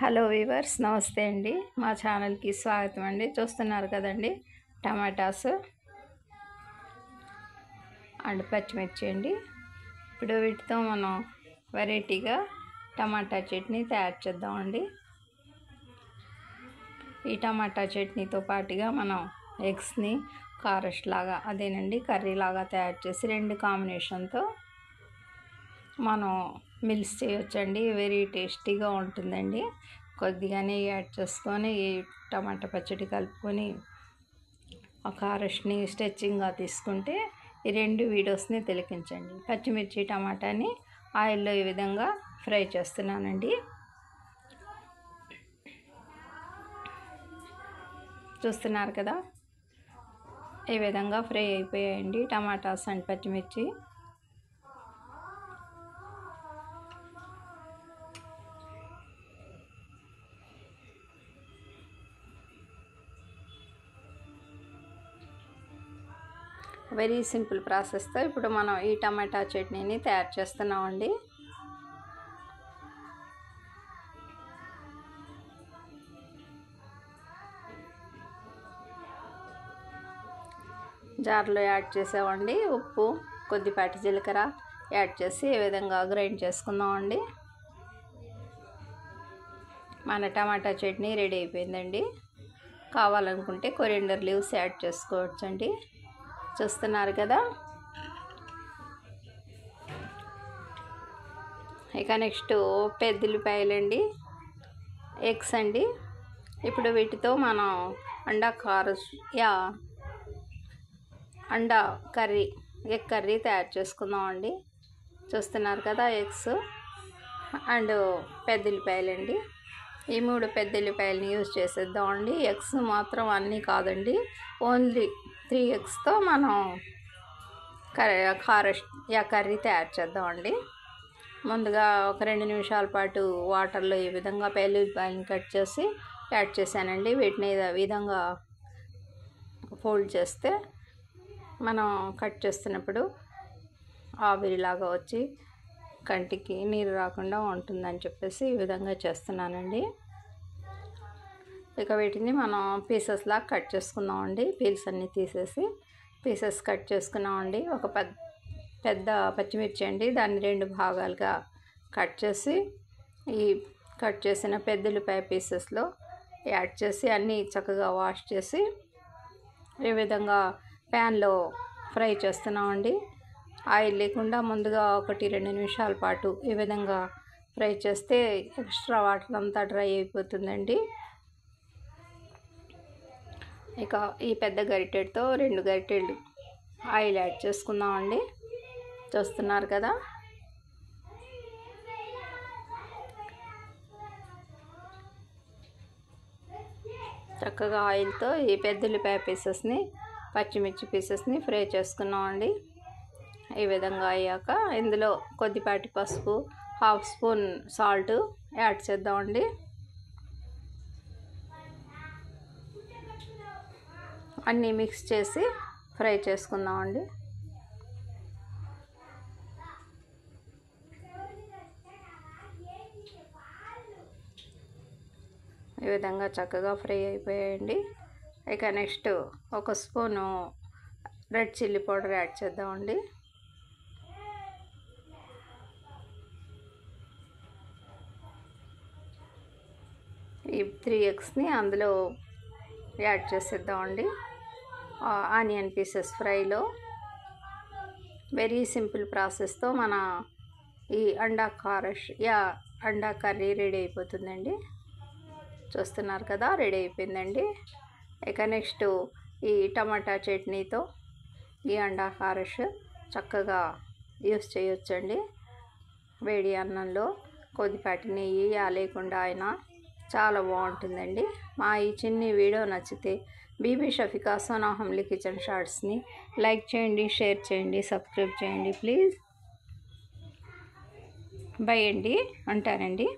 Hello weavers, నమస్తే అండి. మా ఛానల్కి స్వాగతం అండి. చూస్తున్నారు కదండి, టమాటాస్ అండ్ పచ్చిమిర్చి అండి. ఇప్పుడు వీటితో మనం వెరైటీగా టమాటా చట్నీ తయారు చేద్దామండి. ఈ టమాటా చట్నీతో పాటుగా మనం ఎగ్స్ని కారష్ లాగా, అదేనండి కర్రీ లాగా తయారు చేసి రెండు కాంబినేషన్తో మనం మిల్స్ చేయొచ్చండి. వెరీ టేస్టీగా ఉంటుందండి. కొద్దిగానే యాడ్ చేసుకొని ఈ టమాటా పచ్చడి కలుపుకొని ఆ కారష్ని స్ట్రెచ్చింగ్గా తీసుకుంటే ఈ రెండు వీడియోస్ని తిలకించండి. పచ్చిమిర్చి టమాటాని ఆయిల్లో ఈ విధంగా ఫ్రై చేస్తున్నానండి. చూస్తున్నారు కదా, ఈ విధంగా ఫ్రై అయిపోయాయండి టమాటాస్ అండ్ పచ్చిమిర్చి. వెరీ సింపుల్ ప్రాసెస్తో ఇప్పుడు మనం ఈ టమాటా చట్నీని తయారు చేస్తున్నామండి. జార్లో యాడ్ చేసామండి. ఉప్పు, కొద్దిపాటి జీలకర్ర యాడ్ చేసి ఈ విధంగా గ్రైండ్ చేసుకుందామండి. మన టమాటా చట్నీ రెడీ అయిపోయిందండి. కావాలనుకుంటే కొరియండర్ లీవ్స్ యాడ్ చేసుకోవచ్చండి. చూస్తున్నారు కదా. ఇక నెక్స్ట్ పెద్దల్లిపాయలండి, ఎగ్స్ అండి. ఇప్పుడు వీటితో మనం అండా కర్రీ, ఎగ్ కర్రీ తయారు చేసుకుందామండి. చూస్తున్నారు కదా, ఎగ్స్ అండ్ పెద్దల్లిపాయలండి. ఈ 3 పెద్దల్లిపాయలని యూజ్ చేసేద్దామండి. ఎగ్స్ మాత్రం అన్నీ కాదండి, ఓన్లీ 3 ఎగ్స్తో మనం కర్రీ తయారు చేద్దామండి. ముందుగా ఒక 2 నిమిషాల పాటు వాటర్లో ఈ విధంగా పెద్దల్లిపాయలను కట్ చేసి యాడ్ చేశానండి. వీటిని ఈ విధంగా ఫోల్డ్ చేస్తే మనం కట్ చేస్తున్నప్పుడు ఆవిరిలాగా వచ్చి కంటికి నీరు రాకుండా ఉంటుందని చెప్పేసి ఈ విధంగా చేస్తున్నానండి. ఇక వీటిని మనం పీసెస్ లాగా కట్ చేసుకుందామండి. పీల్స్ అన్నీ తీసేసి పీసెస్ కట్ చేసుకున్నామండి. ఒక పెద్ద పచ్చిమిర్చి అండి, దాన్ని 2 భాగాలుగా కట్ చేసి ఈ కట్ చేసిన పెద్దల్లిపాయ పీసెస్లో యాడ్ చేసి అన్నీ చక్కగా వాష్ చేసి ఈ విధంగా ప్యాన్లో ఫ్రై చేస్తున్నామండి. ఆయిల్ లేకుండా ముందుగా 1-2 నిమిషాల పాటు ఈ విధంగా ఫ్రై చేస్తే ఎక్స్ట్రా వాటర్ అంతా డ్రై అయిపోతుందండి. ఇక ఈ పెద్ద గరిటెతో 2 గరిటెలు ఆయిల్ యాడ్ చేసుకుందామండి. చూస్తున్నారు కదా. చక్కగా ఆయిల్తో ఈ పెద్దల్లిపాయ పీసెస్ని, పచ్చిమిర్చి పీసెస్ని ఫ్రై చేసుకున్నామండి. ఈ విధంగా అయ్యాక ఇందులో కొద్దిపాటి పసుపు, 1/2 స్పూన్ సాల్ట్ యాడ్ చేద్దామండి. అన్నీ మిక్స్ చేసి ఫ్రై చేసుకుందామండి. ఈ విధంగా చక్కగా ఫ్రై అయిపోయాయండి. ఇక next 1 spoon red chilli powder add చేద్దామండి. ఈ 3 ఎగ్స్ని అందులో యాడ్ చేసేద్దామండి. ఆనియన్ పీసెస్ ఫ్రైలో వెరీ సింపుల్ ప్రాసెస్తో మన ఈ అండా కర్రీ రెడీ అయిపోతుందండి. చూస్తున్నారు కదా, రెడీ అయిపోయిందండి. ఇక నెక్స్ట్ ఈ టమాటా చట్నీతో ఈ అండా కారష్ చక్కగా యూస్ చేయొచ్చండి. వేడి అన్నంలో కొద్దిపాటి నెయ్యి లేకుండా అయినా చాలా బాగుంటుందండి. మా ఈ చిన్ని వీడియో నచ్చితే బీబీ షఫికా సోనా హమ్లీ కిచెన్ షార్ట్స్ని లైక్ చేయండి, షేర్ చేయండి, సబ్స్క్రైబ్ చేయండి ప్లీజ్. బై అండి, ఉంటానండి.